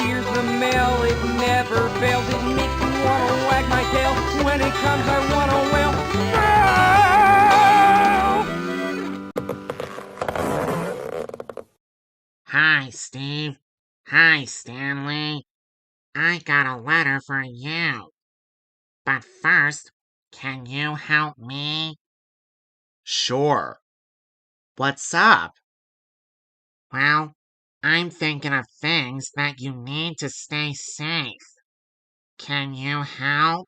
Here's the mail, it never fails. It makes me wanna wag my tail. When it comes, I wanna wail. Hi, Steve. Hi, Stanley. I got a letter for you. But first, can you help me? Sure. What's up? Well, I'm thinking of things that you need to stay safe. Can you help?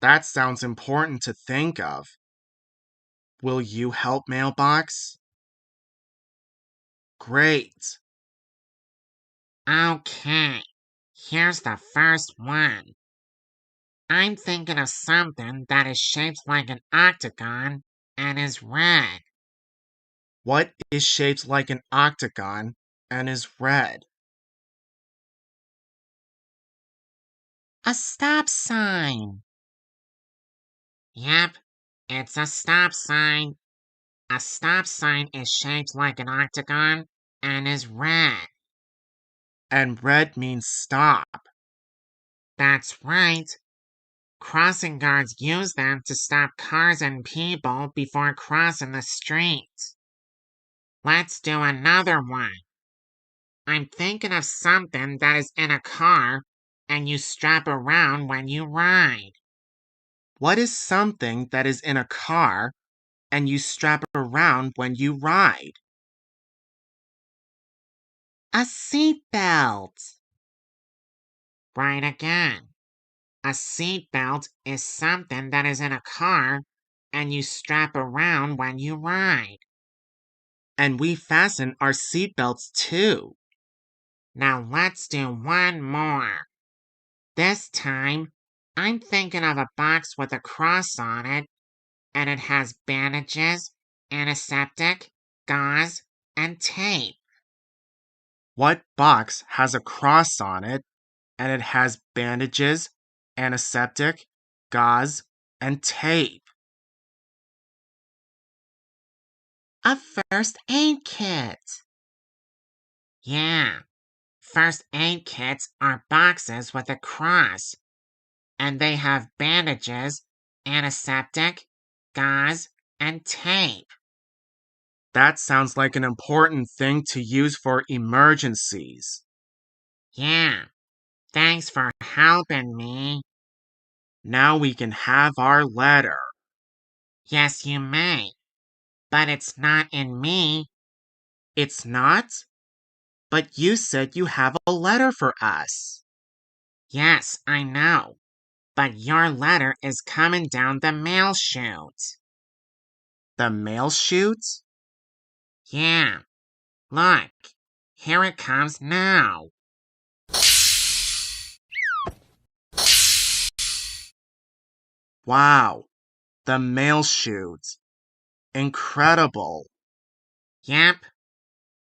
That sounds important to think of. Will you help, mailbox? Great. Okay, here's the first one. I'm thinking of something that is shaped like an octagon and is red. What is shaped like an octagon and is red? A stop sign. Yep, it's a stop sign. A stop sign is shaped like an octagon and is red. And red means stop. That's right. Crossing guards use them to stop cars and people before crossing the street. Let's do another one. I'm thinking of something that is in a car and you strap around when you ride. What is something that is in a car and you strap around when you ride? A seat belt. Right again. A seat belt is something that is in a car and you strap around when you ride. And we fasten our seatbelts too. Now let's do one more. This time, I'm thinking of a box with a cross on it, and it has bandages, antiseptic, gauze, and tape. What box has a cross on it and it has bandages, antiseptic, gauze, and tape? A first aid kit. Yeah, first aid kits are boxes with a cross, and they have bandages, antiseptic, gauze, and tape. That sounds like an important thing to use for emergencies. Yeah, thanks for helping me. Now we can have our letter. Yes, you may, but it's not in me. It's not? But you said you have a letter for us. Yes, I know, but your letter is coming down the mail chute. The mail chute? Yeah, look, here it comes now. Wow, the mail chute. Incredible. Yep,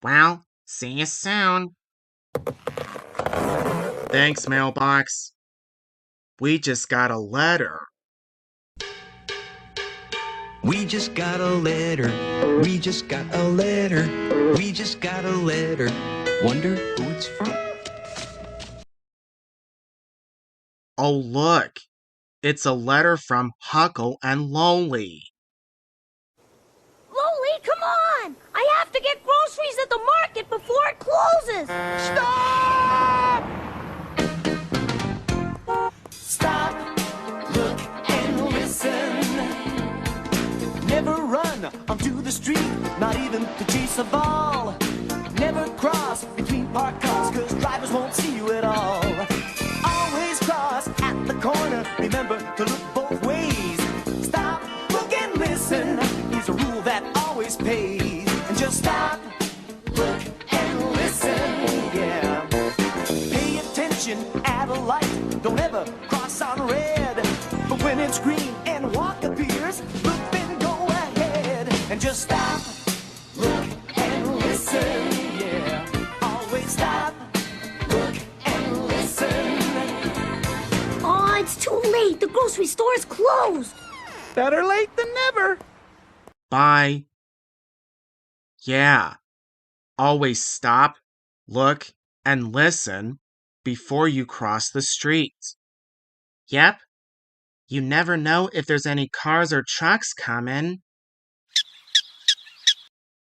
well, see you soon. Thanks, mailbox. We just got a letter. We just got a letter. We just got a letter. We just got a letter. Wonder who it's from? Oh, look. It's a letter from Huckle and Lowly. Loli, come on! I have to get groceries at the market before it closes! Stop! Stop, look, and listen. Never run onto the street, not even to chase a ball. Never cross between parked cars, cause drivers won't see you at all. Always cross at the corner, remember to look both ways. Stop, look, and listen is a rule that always pays. And just stop, look, and listen, yeah. Pay attention at a light, don't ever cross on red. But when it's green and walk appears, look, then go ahead. And just stop, look, and listen, yeah. Always stop, look, and listen. Aw, it's too late. The grocery store is closed. Better late than never. Bye. Yeah. Always stop, look, and listen before you cross the street. Yep, you never know if there's any cars or trucks coming.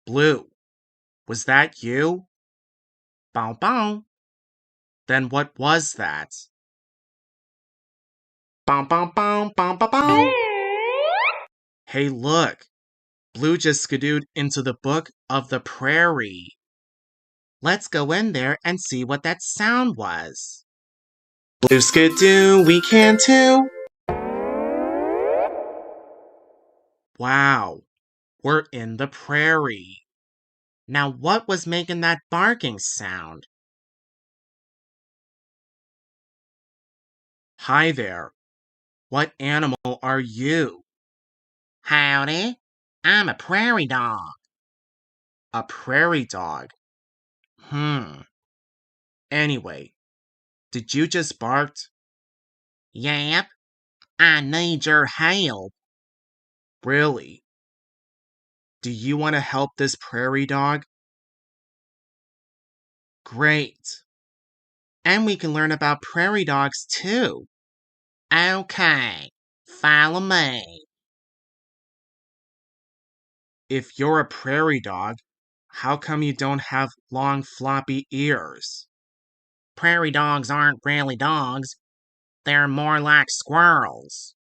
Blue, was that you? Bow bow. Then what was that? Bow bow bow bow bow bow. Hey, look. Blue just skidooed into the book of the Prairie. Let's go in there and see what that sound was. Blue skidoo, we can too. Wow, we're in the prairie. Now what was making that barking sound? Hi there. What animal are you? Howdy, I'm a prairie dog. A prairie dog. Anyway, did you just bark? Yep, I need your help. Really? Do you want to help this prairie dog? Great. And we can learn about prairie dogs too. Okay, follow me. If you're a prairie dog, how come you don't have long floppy ears? Prairie dogs aren't really dogs. They're more like squirrels.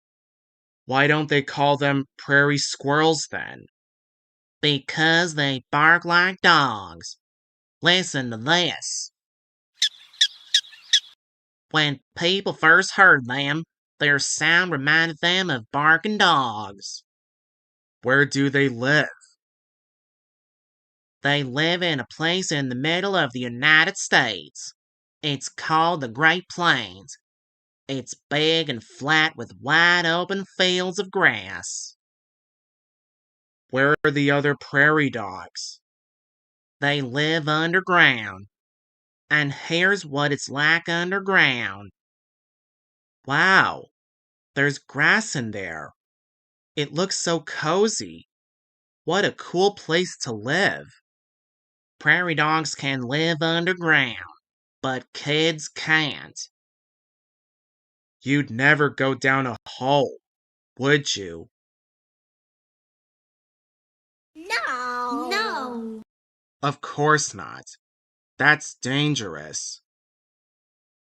Why don't they call them prairie squirrels then? Because they bark like dogs. Listen to this. When people first heard them, their sound reminded them of barking dogs. Where do they live? They live in a place in the middle of the United States. It's called the Great Plains. It's big and flat with wide open fields of grass. Where are the other prairie dogs? They live underground. And here's what it's like underground. Wow, there's grass in there. It looks so cozy. What a cool place to live. Prairie dogs can live underground, but kids can't. You'd never go down a hole, would you? No. No. Of course not. That's dangerous.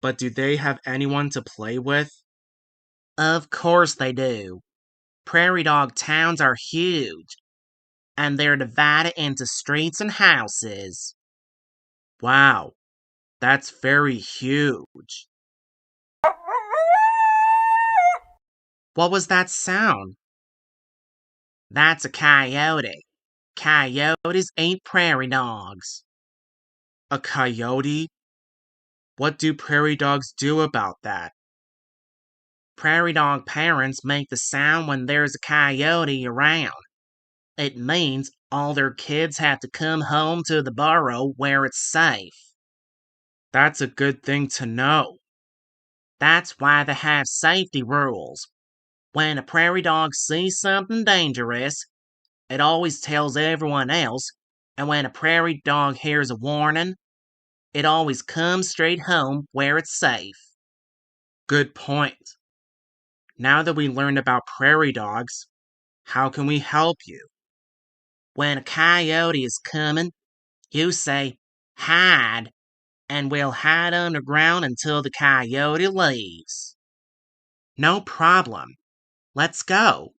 But do they have anyone to play with? Of course they do. Prairie dog towns are huge, and they're divided into streets and houses. Wow, that's very huge. What was that sound? That's a coyote. Coyotes eat prairie dogs. A coyote? What do prairie dogs do about that? Prairie dog parents make the sound when there's a coyote around. It means all their kids have to come home to the burrow where it's safe. That's a good thing to know. That's why they have safety rules. When a prairie dog sees something dangerous, it always tells everyone else, and when a prairie dog hears a warning, it always comes straight home where it's safe. Good point. Now that we learned about prairie dogs, how can we help you? When a coyote is coming, you say, hide, and we'll hide underground until the coyote leaves. No problem. Let's go.